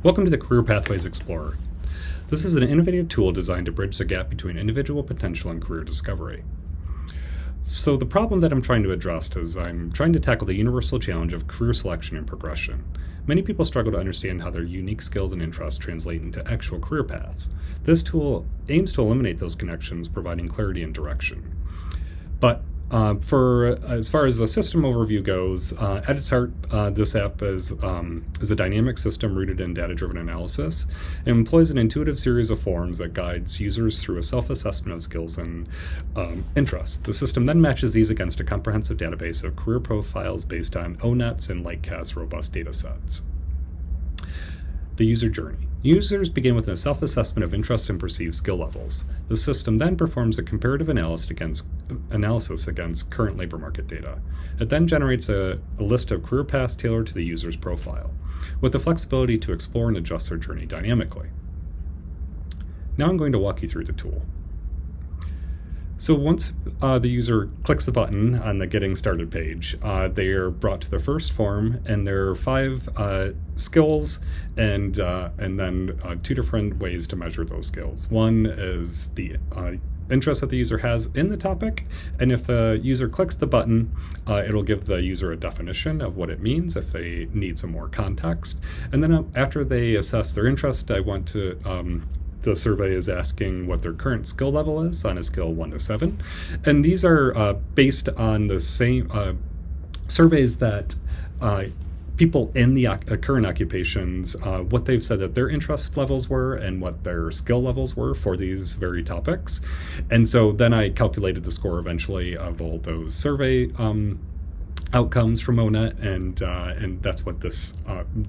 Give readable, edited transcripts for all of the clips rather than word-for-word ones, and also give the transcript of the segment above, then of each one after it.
Welcome to the Career Pathways Explorer. This is an innovative tool designed to bridge the gap between individual potential and career discovery. So the problem that I'm trying to address is I'm trying to tackle the universal challenge of career selection and progression. Many people struggle to understand how their unique skills and interests translate into actual career paths. This tool aims to eliminate those connections, providing clarity and direction. But as far as the system overview goes, at its heart, this app is a dynamic system rooted in data-driven analysis and employs an intuitive series of forms that guides users through a self-assessment of skills and interests. The system then matches these against a comprehensive database of career profiles based on ONET's and Lightcast's robust data sets. The user journey. Users begin with a self-assessment of interest and perceived skill levels. The system then performs a comparative analysis against current labor market data. It then generates a list of career paths tailored to the user's profile, with the flexibility to explore and adjust their journey dynamically. Now I'm going to walk you through the tool. So once the user clicks the button on the Getting Started page, they are brought to the first form, and there are 5 skills and then 2 different ways to measure those skills. One is the interest that the user has in the topic, and if the user clicks the button, it'll give the user a definition of what it means if they need some more context. And then after they assess their interest, the survey is asking what their current skill level is on a scale 1 to 7. And these are based on the same surveys that people in the current occupations, what they've said that their interest levels were and what their skill levels were for these very topics. And so then I calculated the score eventually of all those survey outcomes from ONET, and that's what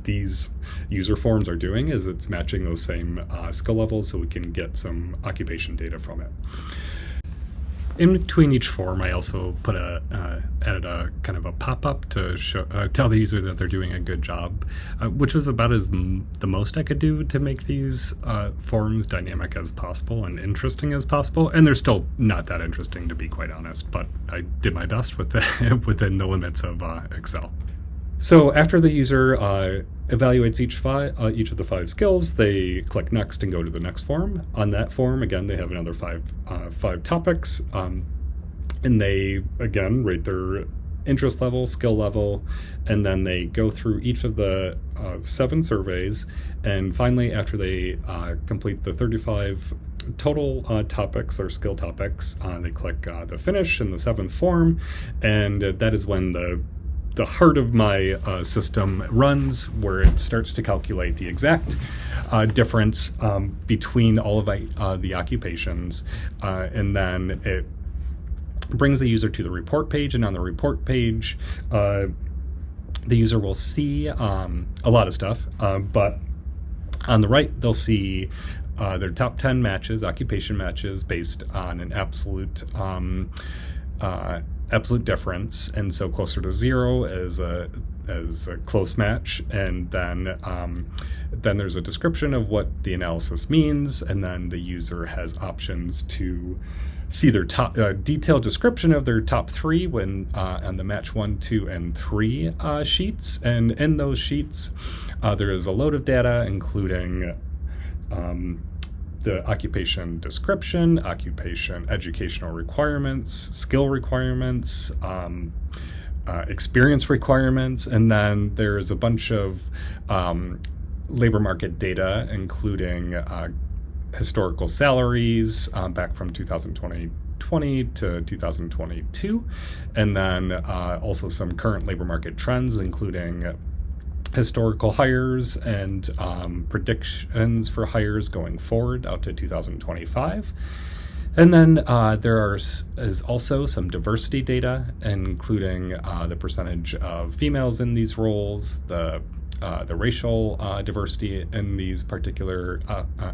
these user forms are doing, is it's matching those same skill levels so we can get some occupation data from it. In between each form, I also added a kind of a pop-up to tell the user that they're doing a good job, which was about the most I could do to make these forms dynamic as possible and interesting as possible. And they're still not that interesting, to be quite honest, but I did my best within the limits of Excel. So after the user evaluates each of the 5 skills, they click Next and go to the next form. On that form, again, they have another 5 topics, and they, again, rate their interest level, skill level, and then they go through each of the 7 surveys, and finally, after they complete the 35 total topics or skill topics, they click the Finish in the 7th form, and that is when the heart of my system runs, where it starts to calculate the exact difference between all of the occupations, and then it brings the user to the report page, and on the report page the user will see a lot of stuff, but on the right they'll see their top 10 matches, occupation matches, based on an absolute difference, and so closer to 0 is a close match, and then there's a description of what the analysis means, and then the user has options to see their top detailed description of their top 3 when on the match 1, 2, and 3 sheets, and in those sheets there is a load of data including the occupation description, occupation educational requirements, skill requirements, experience requirements, and then there's a bunch of labor market data, including historical salaries back from 2020 to 2022, and then also some current labor market trends, including historical hires and predictions for hires going forward out to 2025. And then there is also some diversity data, including the percentage of females in these roles, the racial diversity in these particular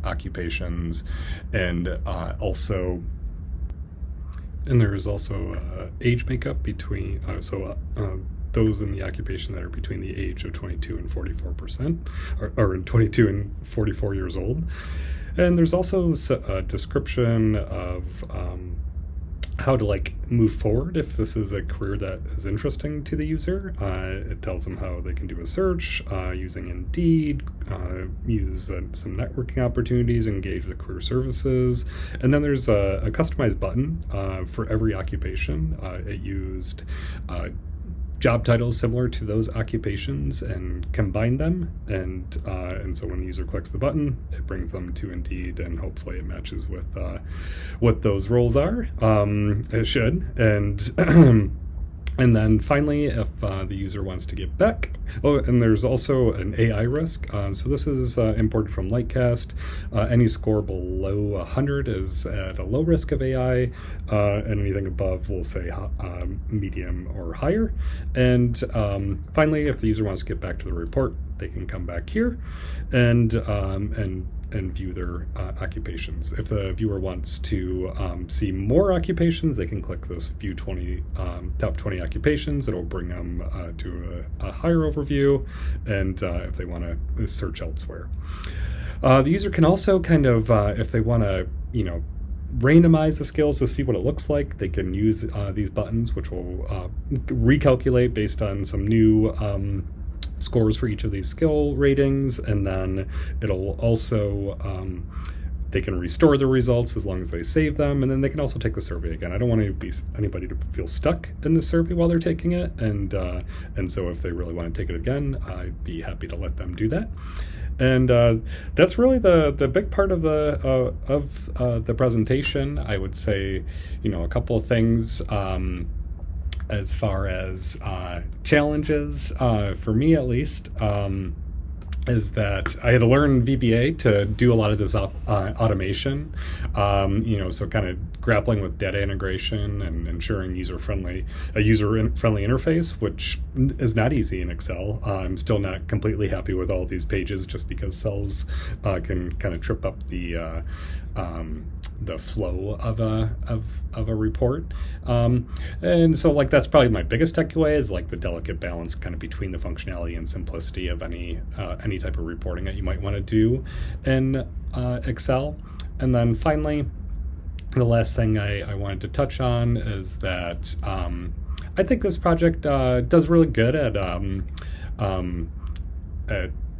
occupations, and there's also age makeup between those in the occupation that are between the age of 22 and 44%, or 22 and 44 years old. And there's also a description of how to like move forward if this is a career that is interesting to the user. It tells them how they can do a search using Indeed, use some networking opportunities, engage with career services, and then there's a customized button for every occupation. It used job titles similar to those occupations and combine them, and so when the user clicks the button, it brings them to Indeed, and hopefully it matches with what those roles are. It should, and and then finally, if the user wants to get back, and there's also an AI risk. So this is imported from Lightcast. Any score below 100 is at a low risk of AI, and anything above, we'll say medium or higher. And finally, if the user wants to get back to the report, they can come back here and view their occupations. If the viewer wants to see more occupations, they can click this View 20 Top 20 Occupations. It'll bring them to a higher overview, and if they want to search elsewhere. The user can also kind of, if they want to, randomize the skills to see what it looks like, they can use these buttons, which will recalculate based on some new scores for each of these skill ratings, and then it'll also they can restore the results as long as they save them, and then they can also take the survey again. I don't want anybody to feel stuck in the survey while they're taking it, and so if they really want to take it again, I'd be happy to let them do that. And that's really the big part of the presentation. I would say, a couple of things. As far as challenges, for me at least, is that I had to learn VBA to do a lot of this automation. So kind of grappling with data integration and ensuring a user-friendly interface, which is not easy in Excel. I'm still not completely happy with all these pages, just because cells can kind of trip up the flow of a report, and so like that's probably my biggest takeaway, is like the delicate balance kind of between the functionality and simplicity of any type of reporting that you might want to do in Excel. And then finally, the last thing I wanted to touch on is that I think this project does really good at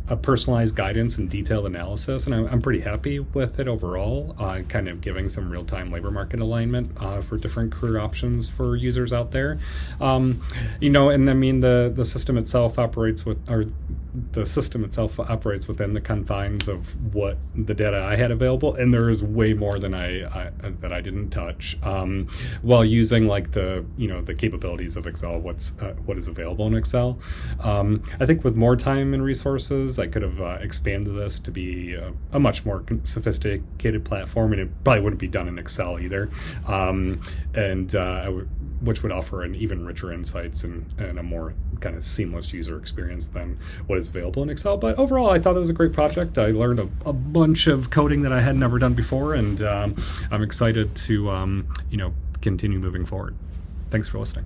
a personalized guidance and detailed analysis, and I'm pretty happy with it overall, kind of giving some real-time labor market alignment for different career options for users out there. And I mean the system itself operates within the confines of what the data I had available, and there is way more than that I didn't touch, while using like the capabilities of Excel, what is available in Excel. I think with more time and resources, I could have expanded this to be a much more sophisticated platform, and it probably wouldn't be done in Excel either, which would offer an even richer insights and a more kind of seamless user experience than what is available in Excel. But overall, I thought it was a great project. I learned a bunch of coding that I had never done before, and I'm excited to continue moving forward. Thanks for listening.